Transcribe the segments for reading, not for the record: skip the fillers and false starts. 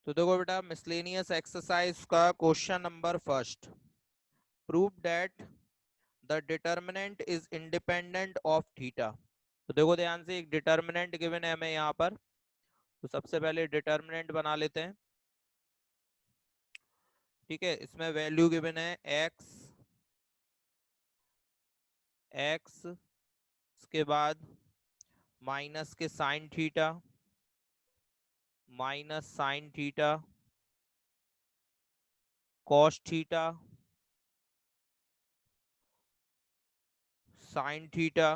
तो देखो बेटा, मिसलेनियस एक्सरसाइज का question number first, prove that the determinant is independent of theta. तो देखो ध्यान से, एक डिटर्मिनेंट गिवन है हमें यहाँ पर। तो सबसे पहले डिटर्मिनेंट बना लेते हैं। ठीक है, इसमें वैल्यू गिवन है एक्स, एक्स उसके बाद माइनस के sine theta, minus sine theta, cos theta, sine theta,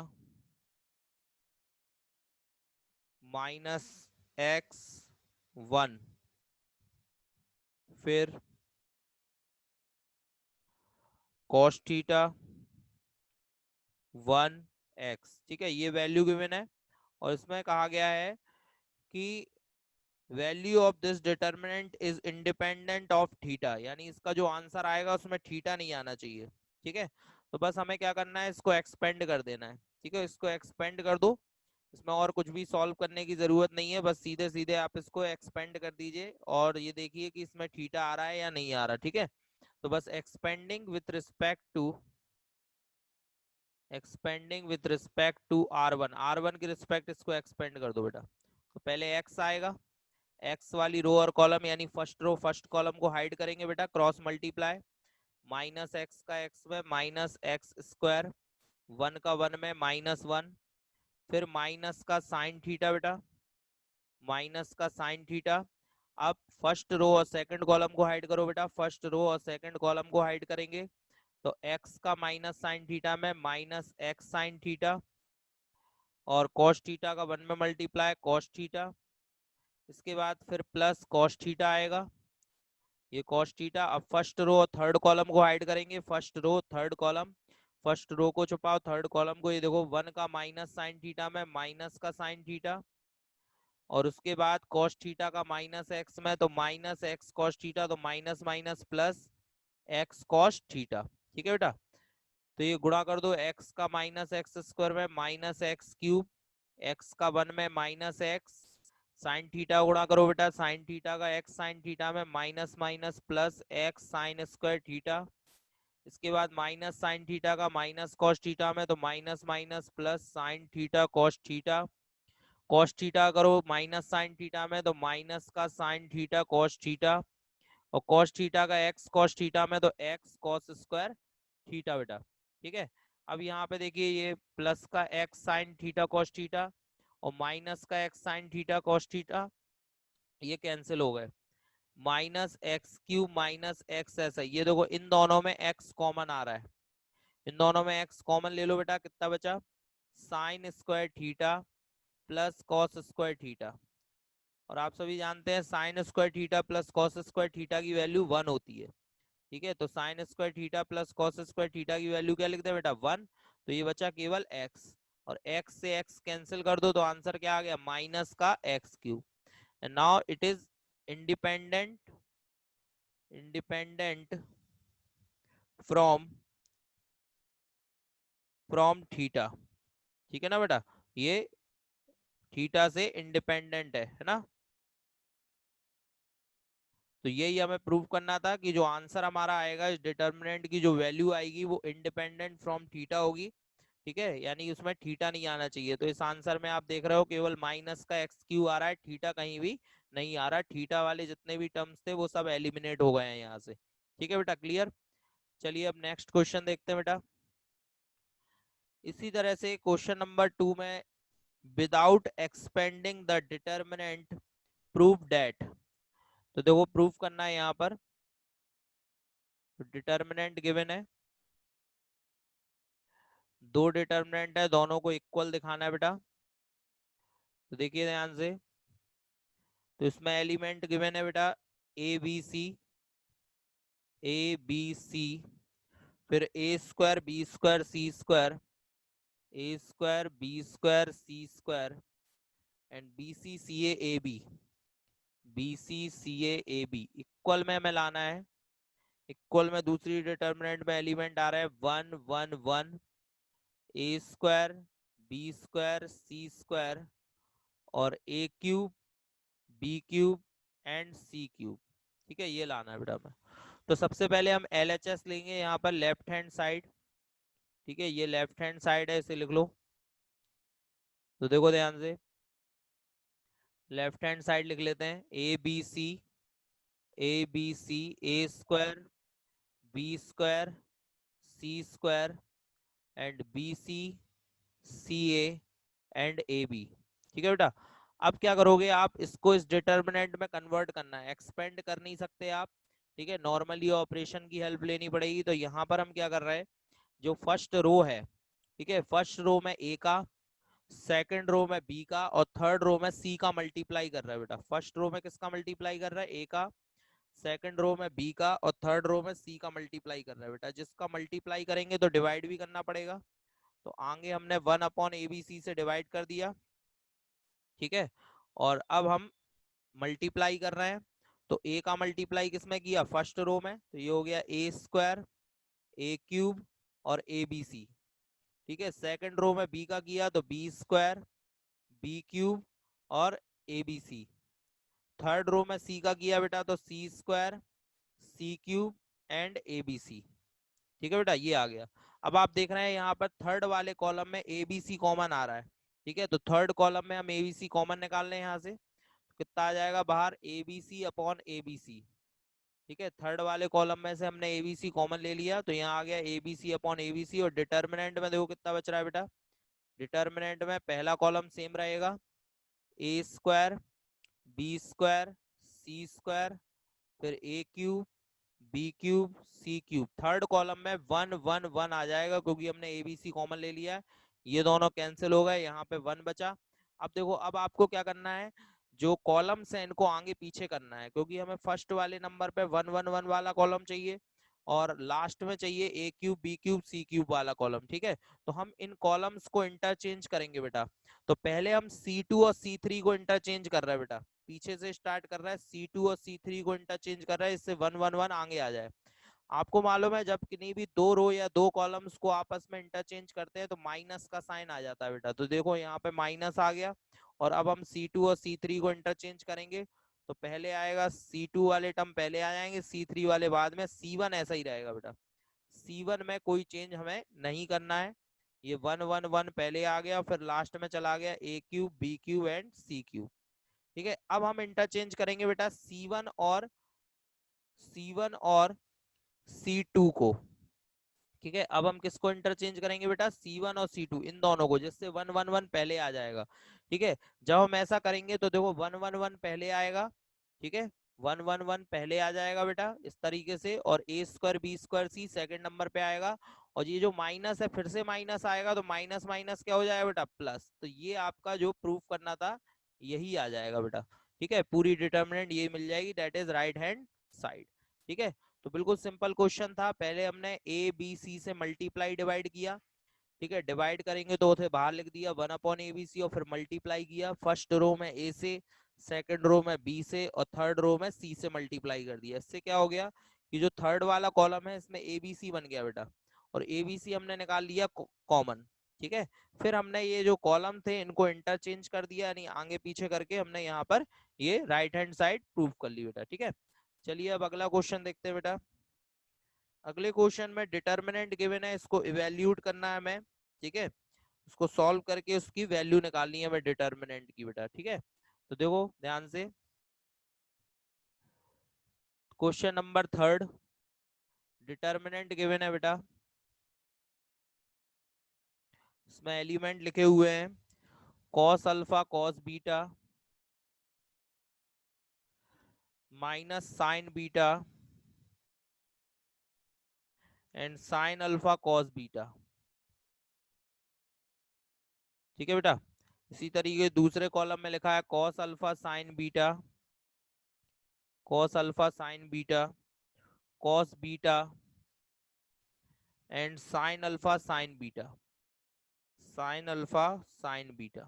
minus x one, फिर कॉस थीटा वन एक्स। ठीक है, ये वैल्यू गिवन है और इसमें कहा गया है कि value of this determinant is independent of theta, यानी इसका जो आंसर आएगा उसमें थीटा नहीं आना चाहिए। ठीक है, तो बस हमें क्या करना है, इसको एक्सपेंड कर देना है। ठीक है, इसको एक्सपेंड कर दो, इसमें और कुछ भी सॉल्व करने की जरूरत नहीं है, बस सीधे सीधे आप इसको एक्सपेंड कर दीजिए और ये देखिए कि इसमें थीटा आ रहा है या नहीं आ रहा। ठीक है, तो बस expanding with respect to R1, R1 की रिस्पेक्ट इसको एक्सपेंड कर दो बेटा। तो पहले x आएगा, x वाली रो और कॉलम यानी फर्स्ट रो फर्स्ट कॉलम को हाइड करेंगे बेटा, क्रॉस मल्टीप्लाई, माइनस एक्स का एक्स में माइनस एक्स स्क्वायर, वन का वन में माइनस वन, फिर माइनस का साइन थीटा बेटा, माइनस का साइन थीटा। अब फर्स्ट रो और सेकंड कॉलम को हाइड करो बेटा, फर्स्ट रो और सेकंड कॉलम को हाइड करेंगे तो x का माइनस साइन थीटा में माइनस एक्स साइन थीटा और cos थीटा का वन में मल्टीप्लाई cos थीटा, इसके बाद फिर प्लस cos थीटा आएगा, ये cos थीटा। अब फर्स्ट रो और थर्ड कॉलम को हाइड करेंगे, first row third column, first row को छुपाओ थर्ड कॉलम को, ये देखो वन का माइनस साइन थीटा में माइनस का साइन थीटा और उसके बाद cos थीटा का माइनस एक्स में तो माइनस एक्स cos थीटा, तो minus minus plus x cos theta. ठीक है बेटा, तो ये गुणा कर दो, x का माइनस एक्स स्क्वायर में माइनस एक्स क्यूब, x का वन में माइनस एक्स, साइन थीटा गुणा करो बेटा, साइन थीटा का x साइन थीटा में minus minus plus x sine square theta, इसके बाद माइनस साइन थीटा का माइनस कॉस थीटा में तो minus minus plus sine theta cos theta, cos theta करो माइनस साइन थीटा में तो माइनस का साइन थीटा कॉस थीटा और कॉस थीटा का एक्स कॉस थीटा में तो एक्स कॉस स्क्वायर थीटा बेटा। ठीक है, अब यहाँ पे देखिए ये प्लस का x sine theta cos theta और माइनस का x sine theta cos theta ये कैंसिल हो गए, minus x cube minus x ऐसा, ये देखो इन दोनों में एक्स कॉमन आ रहा है, इन दोनों में एक्स कॉमन ले लो बेटा, कितना बचा, sine square theta plus cos square theta. और आप सभी जानते हैं sine square theta plus cos square theta की वैल्यू वन होती है। ठीक है, तो sine square theta plus cos square theta की वैल्यू क्या लिखते हैं बेटा, वन। तो ये बचा केवल एक्स और एक्स से एक्स कैंसिल कर दो तो आंसर क्या आ गया, माइनस का x cube. And now it is independent independent from from theta. ठीक है ना बेटा, ये थीटा से इंडिपेंडेंट है ना। तो यही हमें प्रूव करना था कि जो आंसर हमारा आएगा इस डिटर्मिनेंट की जो वैल्यू आएगी वो इंडिपेंडेंट फ्रॉम थीटा होगी। ठीक है, यानी उसमें थीटा नहीं आना चाहिए। तो इस आंसर में आप देख रहे हो केवल माइनस का एक्स क्यू आ रहा है, थीटा कहीं भी नहीं आ रहा, थीटा वाले जितने भी टर्म्स थे वो सब एलिमिनेट हो गए हैं यहाँ से। ठीक है बेटा, क्लियर। चलिए अब नेक्स्ट क्वेश्चन देखते हैं बेटा। इसी तरह से क्वेश्चन नंबर 2 में without expanding the determinant prove that. तो देखो प्रूफ करना है यहाँ पर, डिटर्मिनेंट गिवन है, दो डिटर्मिनेंट है, दोनों को इक्वल दिखाना है बेटा। तो देखिए ध्यान से, तो इसमें एलिमेंट गिवन है बेटा ए B C, A B C, फिर A square B square C square, A square B square C square and B C C A B, B C C A B equal में हमें लाना है। Equal में दूसरी determinant में element आ रहा है one one one, A square B square C square और A cube B cube and C cube. ठीक है, ये लाना है बेटा हमें। तो सबसे पहले हम LHS लेंगे यहाँ पर लेफ्ट हैंड साइड। ठीक है, ये लेफ्ट हैंड साइड है, इसे लिख लो। तो देखो ध्यान से, लेफ्ट हैंड साइड लिख लेते हैं, A B C A square B square C square and BC CA and AB। ठीक है बेटा, अब क्या करोगे आप, इसको इस डिटर्मिनेंट में कन्वर्ट करना है, एक्सपेंड कर नहीं सकते आप। ठीक है, नॉर्मली ऑपरेशन की हेल्प लेनी पड़ेगी। तो यहाँ पर हम क्या कर रहे हैं, जो फर्स्ट रो है, ठीक है, फर्स्ट रो में A का, सेकंड रो में B का और थर्ड रो में C का मल्टीप्लाई कर रहा है बेटा। फर्स्ट रो में किसका मल्टीप्लाई कर रहा है, A का, सेकंड रो में B का और थर्ड रो में C का मल्टीप्लाई कर रहा है बेटा। जिसका मल्टीप्लाई करेंगे तो डिवाइड भी करना पड़ेगा। तो आगे हमने 1/ABC से डिवाइड कर दिया। ठीक है, और अब हम मल्टीप्लाई कर रहे हैं। तो A का मल्टीप्लाई किसमें किया, फर्स्ट रो में, तो ये हो गया A स्क्वायर A क्यूब और ABC। ठीक है, सेकंड रो में B का किया तो B स्क्वायर B क्यूब और ABC। थर्ड रो में C का किया बेटा तो C square C cube and ABC। ठीक है बेटा, ये आ गया। अब आप देख रहे हैं यहाँ पर थर्ड वाले कॉलम में ABC कॉमन आ रहा है। ठीक है, तो थर्ड कॉलम में हम ABC कॉमन निकाल लें यहाँ से, तो कितना आ जाएगा बाहर, ABC/ABC। ठीक है, थर्ड वाले कॉलम में से हमने ABC कॉमन ले लिया, तो यहाँ आ गया ABC/ABC। और डिटर्मिनेंट में देखो कितना बच रहा है बेटा, डिटर्मिनेंट में पहला कॉलम सेम रहेगा, A square B square C square फिर A cube B cube C cube. Third column में 1 1 1 आ जाएगा क्योंकि हमने ABC कॉमन ले लिया है। ये दोनों कैंसिल हो गए, यहाँ पे 1 बचा। अब देखो, अब आपको क्या करना है, जो कॉलम्स है इनको आगे पीछे करना है, क्योंकि हमें फर्स्ट वाले नंबर पे 1 1 1 वाला कॉलम चाहिए और लास्ट में चाहिए A cube B cube C cube वाला कॉलम। ठीक है, तो हम इन कॉलम्स को इंटरचेंज करेंगे बेटा। तो पहले हम C2 और C3 को इंटरचेंज कर रहे हैं बेटा, पीछे से स्टार्ट कर रहा है, C2 और C3 को इंटरचेंज कर रहा है, इससे 1 1 1 आगे आ जाए। आपको मालूम है, जब किन्हीं भी दो रो या दो कॉलम्स को आपस में इंटरचेंज करते हैं तो माइनस का साइन आ जाता है बेटा। तो देखो यहाँ पे माइनस आ गया। और अब हम C2 और C3 को इंटरचेंज करेंगे, तो पहले आएगा C2 वाले टर्म पहले आ जाएंगे, C3 वाले बाद में, C1 ऐसा ही रहेगा बेटा। C1 में कोई चेंज हमें नहीं करना है। ये 1 1 1 पहले आ गया, फिर लास्ट में चला गया A cube B cube and C cube. ठीक है, अब हम इंटरचेंज करेंगे बेटा C1 और C2 को। ठीक है, अब हम किसको इंटरचेंज करेंगे बेटा, C1 और C2, इन दोनों को, जिससे 1 1 1 पहले आ जाएगा। ठीक है, जब हम ऐसा करेंगे तो देखो 1 1 1 पहले आएगा। ठीक है, 1 1 1 पहले आ जाएगा बेटा इस तरीके से, और A square B square C second number पे आएगा। और ये जो माइनस है फिर से माइनस आएगा, तो माइनस माइनस क्या हो जाएगा बेटा, प्लस। तो ये आपका जो प्रूफ करना था यही आ जाएगा बेटा। ठीक है, पूरी डिटर्मिनेंट ये मिल जाएगी, that is right hand side. ठीक है, तो बिल्कुल सिंपल क्वेश्चन था। पहले हमने ABC से मल्टीप्लाई डिवाइड किया। ठीक है, डिवाइड करेंगे तो उसे बाहर लिख दिया 1/ABC, और फिर मल्टीप्लाई किया, फर्स्ट रो में A से, सेकंड रो में B से और थर्ड रो में C से मल्टीप्लाई कर दिया। इससे क्या हो गया कि जो थर्ड वाला कॉलम है इसमें ABC बन गया बेटा, और ABC हमने निकाल लिया कॉमन। ठीक है, फिर हमने ये जो कॉलम थे इनको इंटरचेंज कर दिया, यानी आगे पीछे करके हमने यहाँ पर ये राइट हैंड साइड प्रूव कर ली बेटा। ठीक है, चलिए अब अगला क्वेश्चन देखते हैं बेटा। अगले क्वेश्चन में डिटर्मिनेंट गिवन है, इसको इवेल्यूट करना है हमें। ठीक है, उसको सॉल्व करके उसकी वैल्यू निकालनी है हमें डिटर्मिनेंट की बेटा। ठीक है, तो देखो ध्यान से, question number third, determinant given है बेटा। इसमें एलिमेंट लिखे हुए हैं cos alpha cos beta minus sign beta and sign alpha cos beta. ठीक है बेटा, इसी तरीके दूसरे कॉलम में लिखा है cos alpha sine beta, cos alpha sine beta, cos beta and sign alpha sine beta, sine alpha sine beta.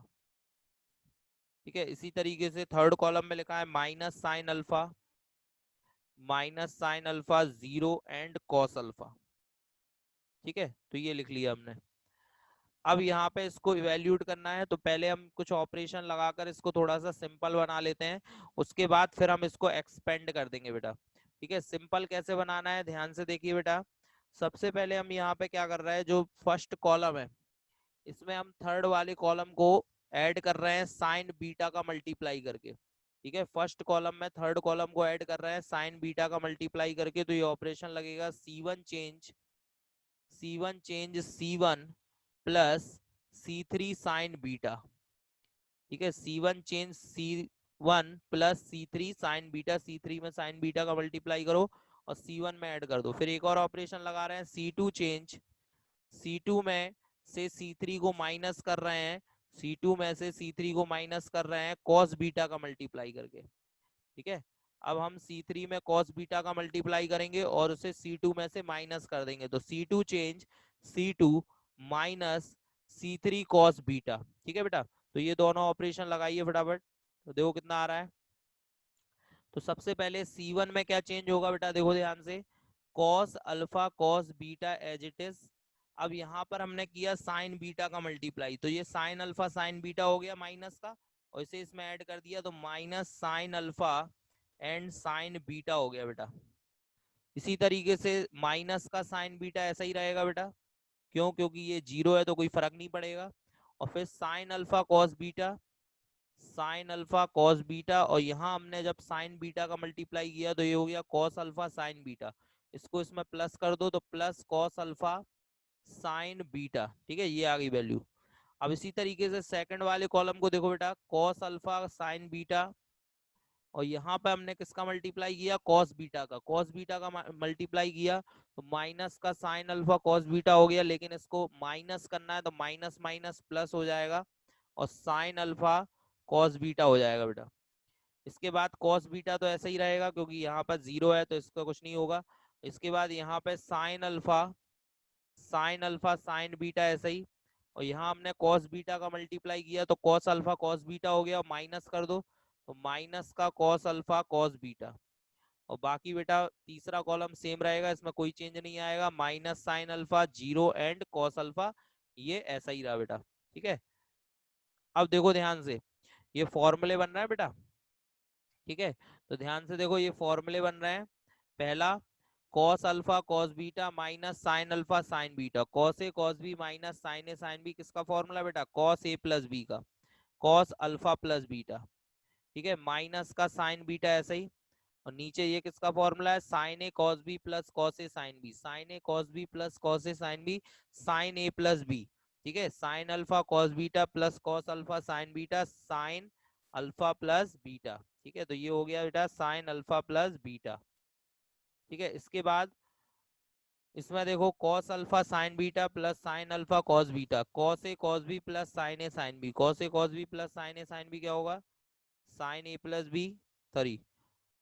ठीक है, इसी तरीके से थर्ड कॉलम में लिखा है minus sine alpha zero and cos alpha. ठीक है, तो ये लिख लिया हमने। अब यहाँ पे इसको इवेल्यूट करना है, तो पहले हम कुछ ऑपरेशन लगाकर इसको थोड़ा सा सिंपल बना लेते हैं, उसके बाद फिर हम इसको एक्सपेंड कर देंगे बेटा। ठीक है, सिंपल कैसे बनाना है ध्यान से देखिए बेटा। सबसे पहले हम यहाँ पे क्या कर रहे हैं, जो फर्स्ट कॉलम है इसमें हम थर्ड वाले कॉलम को ऐड कर रहे हैं साइन बीटा का मल्टीप्लाई करके। ठीक है, फर्स्ट कॉलम में थर्ड कॉलम को ऐड कर रहे हैं साइन बीटा का मल्टीप्लाई करके, तो ये ऑपरेशन लगेगा C1 change C1 plus C3 sign beta. ठीक है, C1 change C1 plus C3 sign beta, C3 में साइन बीटा का मल्टीप्लाई करो और C1 में ऐड कर दो। फिर एक और ऑपरेशन लगा रहे हैं C2 चेंज C2 में से C3 को माइनस कर रहे हैं, C2 में से C3 को माइनस कर रहे हैं cos बीटा का मल्टीप्लाई करके। ठीक है, अब हम C3 में cos बीटा का मल्टीप्लाई करेंगे और उसे C2 में से माइनस कर देंगे, तो C2 change C2 minus C3 cos beta. ठीक है बेटा, तो ये दोनों ऑपरेशन लगाइए फटाफट, तो देखो कितना आ रहा है। तो सबसे पहले C1 में क्या चेंज होगा बेटा, देखो ध्यान से, cos alpha cos beta as it is. अब यहाँ पर हमने किया साइन बीटा का मल्टीप्लाई, तो ये साइन अल्फा साइन बीटा हो गया माइनस का, और इसे इसमें ऐड कर दिया तो minus sine alpha and sign beta हो गया बेटा। इसी तरीके से माइनस का साइन बीटा ऐसा ही रहेगा बेटा, क्यों, क्योंकि ये जीरो है तो कोई फर्क नहीं पड़ेगा। और फिर sign alpha cos beta, sine alpha cos beta, और यहाँ हमने जब साइन बीटा का मल्टीप्लाई किया तो ये हो गया कॉस अल्फा साइन बीटा। इसको इसमें प्लस कर दो तो plus cos alpha sine beta. ठीक है, ये आ गई वैल्यू। अब इसी तरीके से सेकंड वाले कॉलम को देखो बेटा, कॉस अल्फा साइन बीटा, और यहाँ पे हमने किसका मल्टीप्लाई किया, कॉस बीटा का, कॉस बीटा का मल्टीप्लाई किया तो माइनस का साइन अल्फा कॉस बीटा हो गया, लेकिन इसको माइनस करना है तो माइनस माइनस प्लस हो जाएगा और साइन अल्फा कॉस बीटा हो जाएगा बेटा। इसके बाद कॉस बीटा तो ऐसा ही रहेगा क्योंकि यहाँ पर जीरो है तो इसका कुछ नहीं होगा। इसके बाद यहाँ पे साइन अल्फा साइन बीटा ऐसा ही, और यहाँ हमने कॉस बीटा का मल्टीप्लाई किया तो कॉस अल्फा कॉस बीटा हो गया, माइनस कर दो तो माइनस का कॉस अल्फा कॉस बीटा। और बाकी बेटा तीसरा कॉलम सेम रहेगा, इसमें कोई चेंज नहीं आएगा, minus sine alpha zero and cos alpha, ये ऐसा ही रहा बेटा। ठीक है, अब देखो ध्यान से, ये फॉर्मूले बन रहा है बेटा। ठीक है, तो ध्यान से देखो, ये फॉर्मूले बन रहे हैं। पहला cos alpha cos beta minus sine alpha sine beta, cos A cos B minus sine A sine B, किसका फॉर्मूला बेटा, कॉस ए प्लस बी का, कॉस अल्फा प्लस बीटा। ठीक है, माइनस का साइन बीटा ऐसा ही, और नीचे ये किसका फॉर्मूला है, sign A cos B plus cos A sine B, sine A cos B plus cos A sine B, sine A plus B. ठीक है, sign alpha cos beta plus cos alpha sine beta, sine alpha plus beta. ठीक है, तो ये हो गया बेटा sign alpha plus beta. ठीक है, इसके बाद इसमें देखो cos alpha sine beta plus sine alpha cos beta, cos A cos B plus sine A sine B, cos A cos B plus sine A sine B क्या होगा, sine A plus B, sorry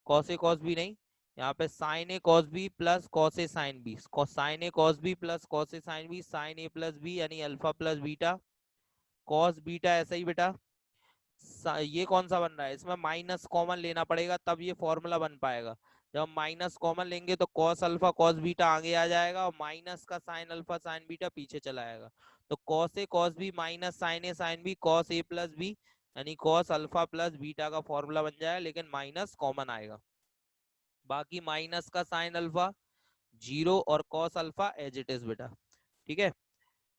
cos A cos B नहीं, यहाँ पे sine A cos B plus cos A sine B, sine A cos B plus cos A sine B, sine A plus B यानी alpha plus beta, cos beta ऐसा ही बेटा। ये कौन सा बन रहा है, इसमें माइनस कॉमन लेना पड़ेगा तब ये फॉर्मूला बन पाएगा। जब हम माइनस कॉमन लेंगे तो कॉस अल्फा कॉस बीटा आगे आ जाएगा और माइनस का साइन अल्फा साइन बीटा पीछे चला आएगा, तो cos A cos B minus sine A sine B cos A plus B यानी कॉस अल्फा प्लस बीटा का फॉर्मूला बन जाएगा, लेकिन माइनस कॉमन आएगा। बाकी माइनस का साइन अल्फा जीरो और cos alpha as it is बेटा। ठीक है,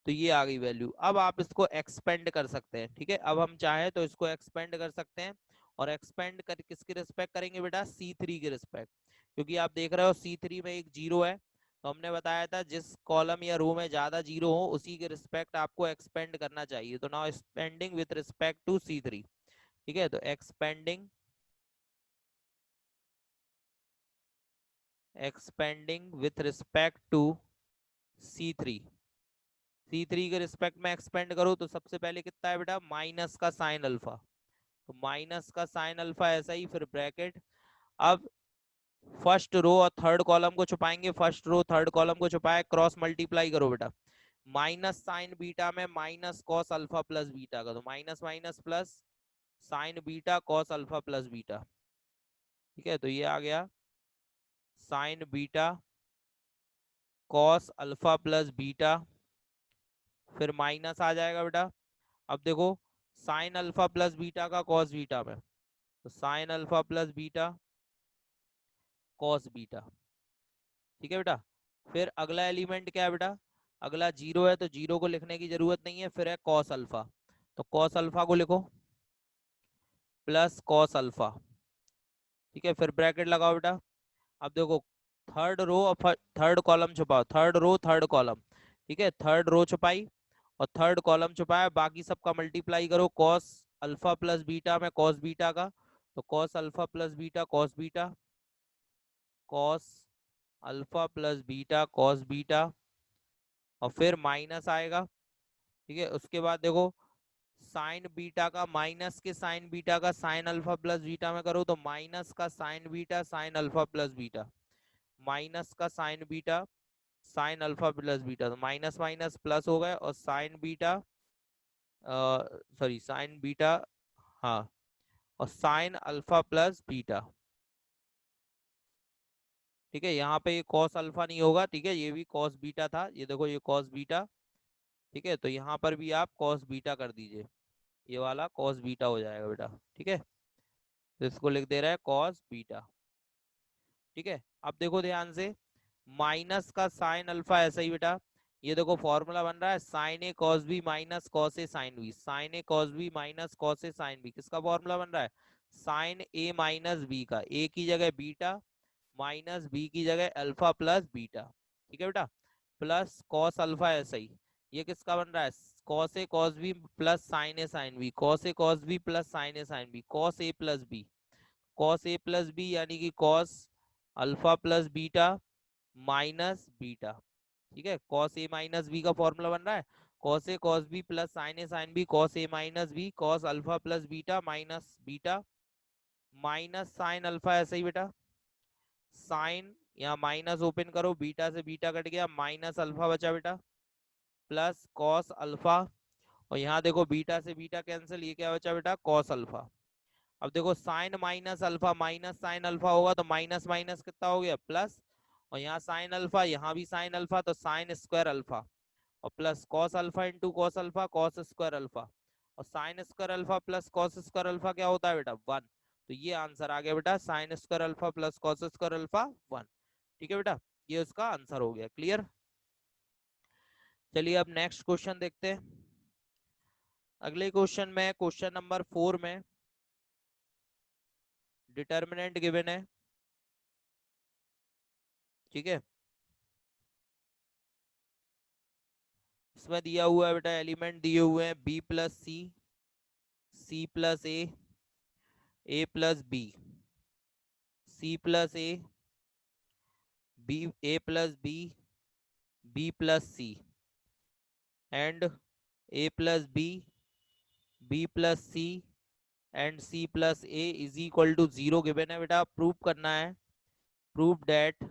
तो ये आ गई वैल्यू। अब आप इसको एक्सपेंड कर सकते हैं। ठीक है, अब हम चाहे तो इसको एक्सपेंड कर सकते हैं, और एक्सपेंड कर किसके रिस्पेक्ट करेंगे बेटा, C3 के रिस्पेक्ट, क्योंकि आप देख रहे हो C3 में एक जीरो है, तो हमने बताया था जिस कॉलम या रो में ज्यादा जीरो हो उसी के रिस्पेक्ट आपको एक्सपेंड करना चाहिए, तो now expanding with respect to C3। ठीक है, तो expanding with respect to C3, C3 के रिस्पेक्ट में एक्सपेंड करो तो सबसे पहले कितना है बेटा, माइनस का साइन अल्फा, तो माइनस का साइन अल्फा ऐसा ही, फिर ब्रैकेट। अब फर्स्ट रो और थर्ड कॉलम को छुपाएंगे, फर्स्ट रो थर्ड कॉलम को छुपाए, क्रॉस मल्टीप्लाई करो बेटा, माइनस साइन बीटा में minus cos alpha plus beta का, तो minus minus plus sign beta cos alpha plus beta. ठीक है, तो ये आ गया sign beta cos alpha plus beta, फिर माइनस आ जाएगा बेटा। अब देखो साइन अल्फा प्लस बीटा का कॉस बीटा में, तो sign alpha plus beta cos beta, ठीक है बेटा। फिर अगला एलिमेंट क्या है बेटा, अगला जीरो है, तो जीरो को लिखने की जरूरत नहीं है, फिर है कॉस अल्फा, तो कॉस अल्फा को लिखो प्लस कॉस अल्फा, ठीक है। फिर ब्रैकेट लगाओ बेटा। अब देखो थर्ड रो और थर्ड कॉलम छुपाओ, थर्ड रो थर्ड कॉलम, ठीक है। थर्ड रो छुपाई और थर्ड कॉलम छुपाया, बाकी सबका मल्टीप्लाई करो, कॉस अल्फा प्लस बीटा में कॉस बीटा का, तो cos alpha plus beta cos beta, cos alpha plus beta cos beta, और फिर माइनस आएगा, ठीक है। उसके बाद देखो साइन बीटा का माइनस के साइन बीटा का साइन अल्फा प्लस बीटा में करो, तो माइनस का sine beta sine alpha plus beta, minus का sine beta sine alpha plus beta, तो माइनस माइनस प्लस हो गए, और sign beta sorry sine beta, हाँ, और साइन अल्फा प्लस बीटा, ठीक है। यहाँ पे ये कॉस अल्फा नहीं होगा, ठीक है, ये भी कॉस बीटा था, ये देखो ये कॉस बीटा, ठीक है। तो यहाँ पर भी आप कॉस बीटा कर दीजिए, ये वाला कॉस बीटा हो जाएगा बेटा, ठीक है। तो इसको लिख दे रहा है कॉस बीटा, ठीक है। अब देखो ध्यान से, माइनस का साइन अल्फा ऐसा ही बेटा, ये देखो फॉर्मूला बन रहा है sign A cos B minus cos A sine B, sine A cos B minus cos A sine B, किसका फॉर्मूला बन रहा है, साइन ए माइनस बी का, ए की जगह बीटा माइनस बी की जगह अल्फा प्लस बीटा, ठीक है बेटा, प्लस कॉस अल्फा ऐसा ही, ये किसका बन रहा है cos A cos B plus sine A sine B, cos A cos B plus sine A sine B, cos A plus B, cos A plus B यानी कि cos alpha plus beta minus beta, ठीक है। Cos A minus B का formula बन रहा है cos A cos B plus sine A sine B, cos A minus B cos alpha plus beta minus beta, minus sine alpha ऐसे ही बेटा, sign यहाँ minus open करो, बीटा से beta cut गया, माइनस अल्फा बचा बेटा, प्लस कॉस अल्फा, और यहाँ देखो बीटा से बीटा कैंसिल, ये क्या बचा बेटा कॉस अल्फा। अब देखो sine minus alpha minus sine alpha होगा, तो माइनस माइनस कितना हो गया प्लस, और यहाँ साइन अल्फा यहाँ भी साइन अल्फा, तो साइन स्क्वायर अल्फा, और plus cos alpha into cos alpha cos square alpha, और sine square alpha plus cos square alpha क्या होता है बेटा 1, तो ये आंसर आ गया बेटा sign square alpha plus cos square alpha 1, ठीक है बेटा, ये उसका आंसर हो गया। क्लियर। चलिए अब नेक्स्ट क्वेश्चन देखते हैं। अगले क्वेश्चन में क्वेश्चन नंबर 4 में डिटर्मिनेंट गिवन है, ठीक है। इसमें दिया हुआ है बेटा एलिमेंट दिए हुए हैं b plus c plus a plus b, c plus b a plus b plus c, and a plus b plus c and c plus a is equal to 0 given है बेटा। प्रूव करना है, prove that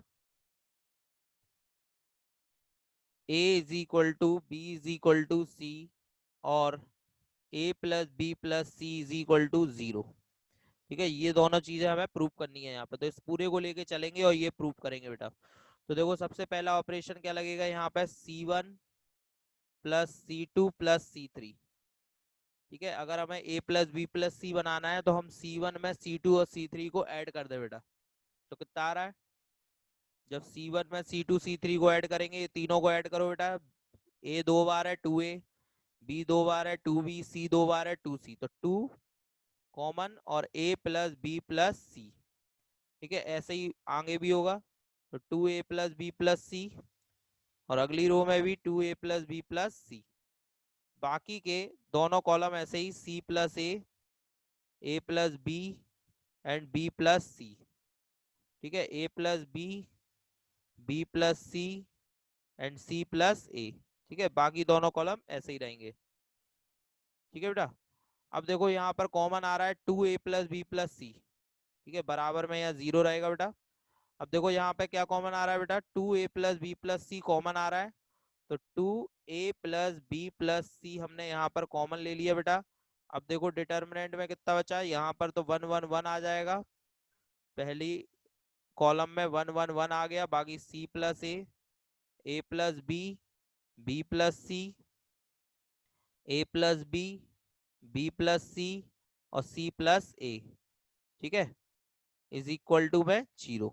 a is equal to b is equal to c और a plus b plus c is equal to 0, ठीक है। ये दोनों चीजें हमें प्रूव करनी है यहाँ पे, तो इस पूरे को लेके चलेंगे और ये प्रूव करेंगे बेटा। तो देखो सबसे पहला ऑपरेशन क्या लगेगा यहाँ पे, C1 plus C2 plus C3, ठीक है। अगर हमें a प्लस बी प्लस सी बनाना है, तो हम C1 में C2 और C3 को ऐड कर दे बेटा, तो कितना आ रहा है, जब C1 में C2 C3 को ऐड करेंगे, ये तीनों को ऐड करो बेटा, a 2 बार है 2a, b 2 बार है 2b, c 2 बार है 2c, तो 2 कॉमन और a plus b plus c, ठीक है। ऐसे ही आगे भी होगा, तो 2a plus b plus c, और अगली रो में भी 2a प्लस बी प्लस सी, बाकी के दोनों कॉलम ऐसे ही c plus a plus b and b plus c, ठीक है। A plus b plus c and c plus a, ठीक है। बाकी दोनों कॉलम ऐसे ही रहेंगे, ठीक है बेटा। अब देखो यहाँ पर कॉमन आ रहा है 2a plus b plus c, ठीक है, बराबर में यहाँ 0 रहेगा बेटा। अब देखो यहाँ पे क्या कॉमन आ रहा है बेटा, 2a प्लस बी प्लस सी कॉमन आ रहा है, तो 2a प्लस बी प्लस सी हमने यहाँ पर कॉमन ले लिया बेटा। अब देखो डिटर्मिनेंट में कितना बचा है, यहाँ पर तो 1 1 1 आ जाएगा, पहली कॉलम में 1 1 1 आ गया, बाकी c plus a plus b plus C A plus b plus c और सी प्लस ए, ठीक है, इज इक्वल टू में 0।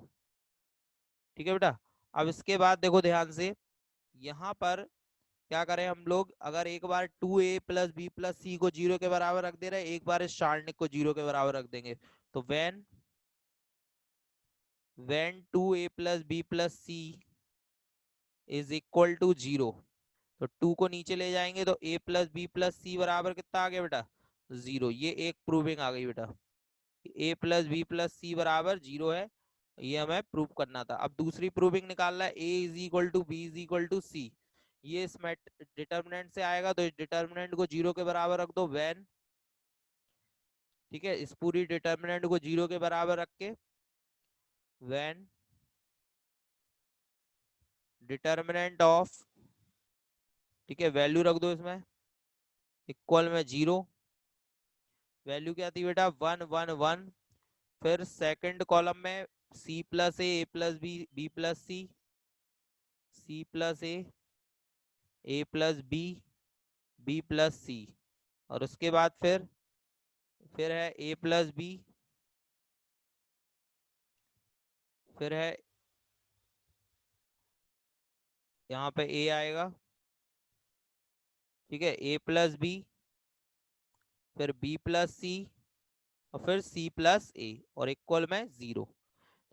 ठीक है बेटा। अब इसके बाद देखो ध्यान से, यहाँ पर क्या करें हम लोग, अगर एक बार 2a+b+c को 0 के बराबर रख दे रहे, एक बार इस सारणिक को 0 के बराबर रख देंगे, तो when 2a+b+c is equal to 0, तो 2 को नीचे ले जाएंगे तो a+b+c बराबर कितना आ गया बेटा, 0। ये एक प्रूविंग आ गई बेटा, a+b+c बराबर 0 है, ये हमें प्रूव करना था। अब दूसरी प्रूविंग निकालना है, a is equal to b is equal to c. ये इस डिटर्मिनेंट से आएगा, तो इस डिटर्मिनेंट को 0 के बराबर रख दो व्हेन, ठीक है, इस पूरी डिटर्मिनेंट को 0 के बराबर रख के व्हेन डिटर्मिनेंट ऑफ, ठीक है, वैल्यू रख दो इसमें इक्वल में 0। वैल्यू क्या थी बेटा, 1 1 1। फिर सेकंड कॉलम में c plus a plus b plus c plus a plus b plus c, और उसके बाद फिर है a प्लस बी, फिर है यहाँ पे a आएगा, ठीक है, a प्लस बी, फिर b प्लस सी, और फिर c प्लस ए, और इक्वल में 0।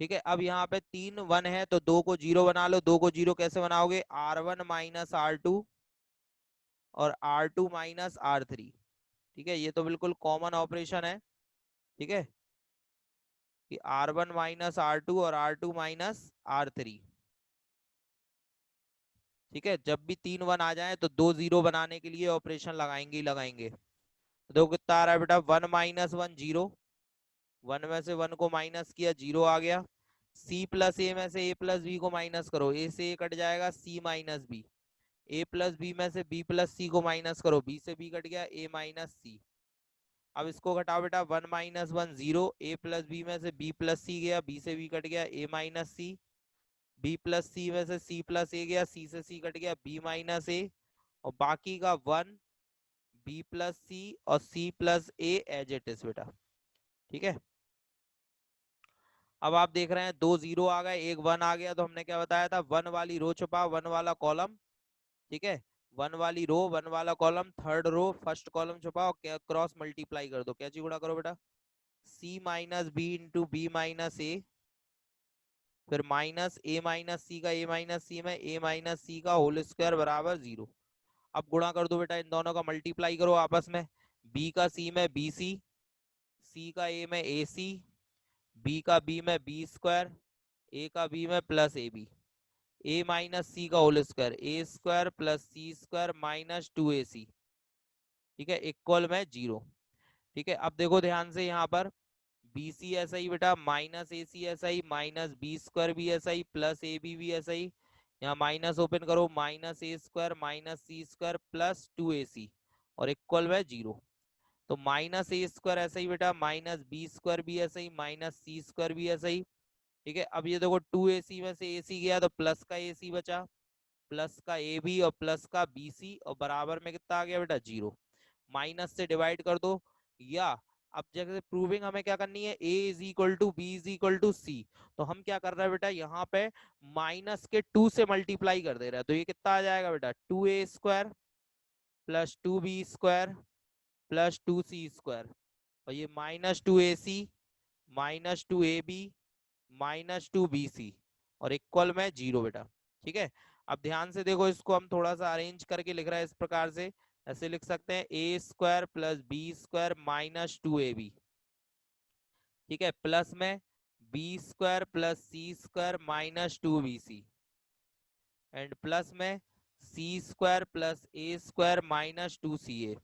ठीक है। अब यहाँ पे 3 1 है, तो 2 को 0 बना लो। 2 को 0 कैसे बनाओगे, r1 माइनस r2 और r2 माइनस r3। ठीक है, ये तो बिल्कुल कॉमन ऑपरेशन है, ठीक है, कि r1 माइनस r2 और r2 माइनस r3। ठीक है, जब भी 3 1 आ जाए तो 2 0 बनाने के लिए ऑपरेशन लगाएंगे ही लगाएंगे। तो देखो कितना आ रहा है बेटा, 1 माइनस 1 0, 1 में से 1 को माइनस किया, 0 आ गया। c प्लस ए में से a प्लस बी को माइनस करो, a से a कट जाएगा, c minus B. a plus B में से b प्लस सी को माइनस करो, b से b कट गया, a माइनस सी। अब इसको घटाओ बेटा, 1 माइनस 1 0, a प्लस बी में से b प्लस सी गया, b से b कट गया, a minus c. b plus c में से c प्लस ए गया, c से c कट गया, b माइनस ए। और बाकी का 1 b प्लस सी और c plus a as it is बेटा। ठीक है। अब आप देख रहे हैं 2 0 आ गए, एक 1 आ गया, तो हमने क्या बताया था, 1 वाली रो छुपा, 1 वाला कॉलम, ठीक है, 1 वाली रो 1 वाला column, third row first column छुपाओ, क्रॉस मल्टीप्लाई कर दो, क्या चीज गुणा करो बेटा, c minus b into b minus a, फिर माइनस ए माइनस सी का ए माइनस सी में ए माइनस सी का होल स्क्वायर बराबर 0। अब गुणा कर दो बेटा, इन दोनों का मल्टीप्लाई करो आपस में, b का c में बी सी, c का a में ए सी, b का b में बी स्क्वायर, a का b में plus a b, a minus सी का होल स्क्वायर, ए square plus c square minus 2ac, ठीक है, इक्वल में 0। ठीक है। अब देखो ध्यान से, यहाँ पर बी सी ऐसा ही बेटा, माइनस ए सी ऐसा ही, माइनस बी स्क्वायर भी ऐसा ही, प्लस ए बी भी ऐसा ही। यहाँ माइनस ओपन करो, माइनस ए स्क्वायर माइनस सी स्क्वायर प्लस 2ac, और इक्वल में 0। तो माइनस ए स्क्वायर ऐसा ही बेटा, माइनस बी स्क्वायर भी ऐसा ही, माइनस सी स्क्वायर भी ऐसा ही। ठीक है। अब ये देखो 2ac में से ac गया, तो प्लस का ac बचा, प्लस का ए बी और प्लस का बी सी, और बराबर में कितना आ गया बेटा, 0। माइनस से डिवाइड कर दो, या अब जैसे प्रूविंग हमें क्या करनी है, a is equal to b is equal to c, तो हम क्या कर रहे हैं बेटा, यहाँ पे माइनस के 2 से मल्टीप्लाई कर दे रहे हैं, तो ये कितना आ जाएगा बेटा, 2a square plus 2b square plus 2c square, और ये minus 2ac minus 2ab minus 2bc, और इक्वल में 0 बेटा। ठीक है। अब ध्यान से देखो, इसको हम थोड़ा सा अरेंज करके लिख रहे हैं इस प्रकार से, ऐसे लिख सकते हैं, a square plus b square minus 2ab, ठीक है, प्लस में b square plus c square minus 2bc, and plus में c square plus a square minus 2ca,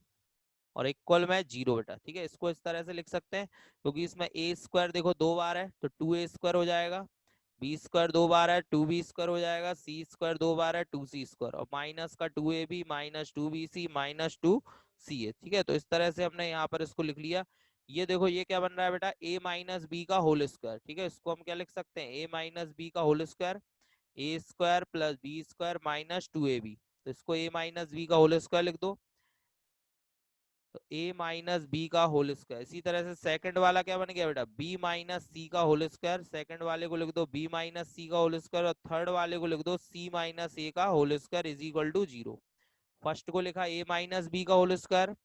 और इक्वल में 0 बेटा। ठीक है, इसको इस तरह से लिख सकते हैं, क्योंकि इसमें ए स्क्वायर देखो 2 बार है, तो 2a स्क्वायर हो जाएगा, बी स्क्वायर 2 बार है, 2b स्क्वायर हो जाएगा, सी स्क्वायर 2 बार है, 2c स्क्वायर, और माइनस का 2ab minus 2bc minus 2ca। ठीक है, तो इस तरह से हमने यहाँ पर इसको लिख लिया। ये देखो, ये क्या बन रहा है बेटा, a माइनस बी का होल स्क्वायर। ठीक है, इसको हम क्या लिख सकते हैं, a माइनस बी का होल स्क्वायर, ए square plus b square minus 2ab, तो इसको a माइनस बी का होल स्क्वायर लिख दो। तो a माइनस बी का होल स्क्वायर। इसी तरह से सेकंड वाला क्या बन गया बेटा, b माइनस सी का होल स्क्वायर। सेकंड वाले को लिख दो b माइनस सी का होल स्क्वायर, और थर्ड वाले को लिख दो c माइनस ए का whole square is equal to 0। First को लिखा a माइनस बी का होल स्क्वायर,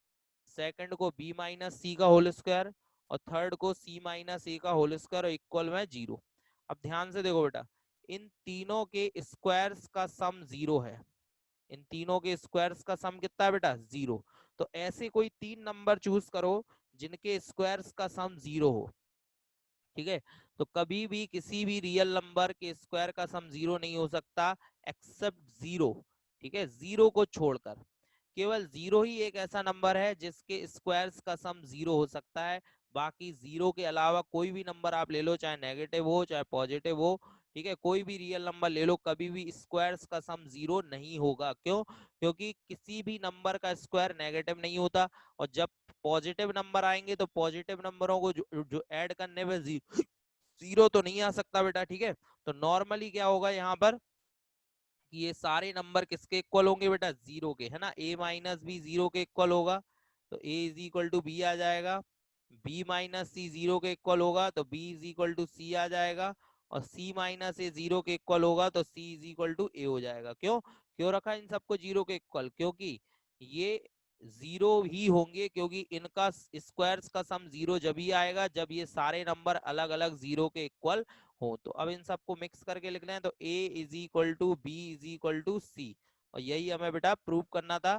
सेकंड को b माइनस सी का होल स्क्वायर, और थर्ड को c माइनस ए का होल स्क्वायर इक्वल में 0। अब ध्यान से देखो बेटा, इन तीनों के स्क्वायर्स का सम 0 है। इन तीनों के स्क्वायर्स का सम कितना है बेटा, 0। तो ऐसे कोई 3 नंबर चूज करो जिनके स्क्वायर्स का सम 0 हो। ठीक है, तो कभी भी किसी भी रियल नंबर के स्क्वायर का सम 0 नहीं हो सकता एक्सेप्ट 0। ठीक है, 0 को छोड़कर केवल 0 ही एक ऐसा नंबर है जिसके स्क्वायर्स का सम 0 हो सकता है। बाकी 0 के अलावा कोई भी नंबर आप ले लो, चाहे नेगेटिव हो चाहे पॉजिटिव हो, ठीक है, कोई भी रियल नंबर ले लो, कभी भी स्क्वायर्स का सम 0 नहीं होगा। क्यों? क्योंकि किसी भी नंबर का स्क्वायर नेगेटिव नहीं होता, और जब पॉजिटिव नंबर आएंगे तो पॉजिटिव नंबरों को जो ऐड करने में 0 तो नहीं आ सकता बेटा। ठीक है, तो नॉर्मली क्या होगा यहाँ पर कि ये सारे नंबर किसके इक्वल होंगे बेटा, 0 के, है ना। a माइनस बी 0 के इक्वल होगा तो a is equal to b आ जाएगा, b माइनस सी 0 के इक्वल होगा तो b इज इक्वल टू सी आ जाएगा, और c माइनस ए 0 के इक्वल होगा तो c is equal to a हो जाएगा। क्यों क्यों रखा इन सबको 0 के इक्वल, क्योंकि ये 0 ही होंगे, क्योंकि इनका स्क्वायर्स का सम 0 जब ही आएगा जब ये सारे नंबर अलग अलग 0 के इक्वल हो। तो अब इन सबको मिक्स करके लिख रहे हैं, तो a is equal to b is equal to c, और यही हमें बेटा प्रूव करना था।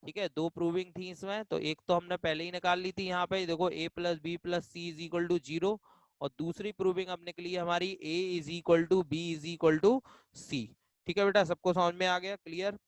ठीक है, दो प्रूविंग थी इसमें, तो एक तो हमने पहले ही निकाल ली थी यहाँ पे, देखो a plus b plus c is equal to 0, और दूसरी प्रूविंग अब निकली है हमारी a is equal to b is equal to c. ठीक है बेटा, सबको समझ में आ गया, क्लियर।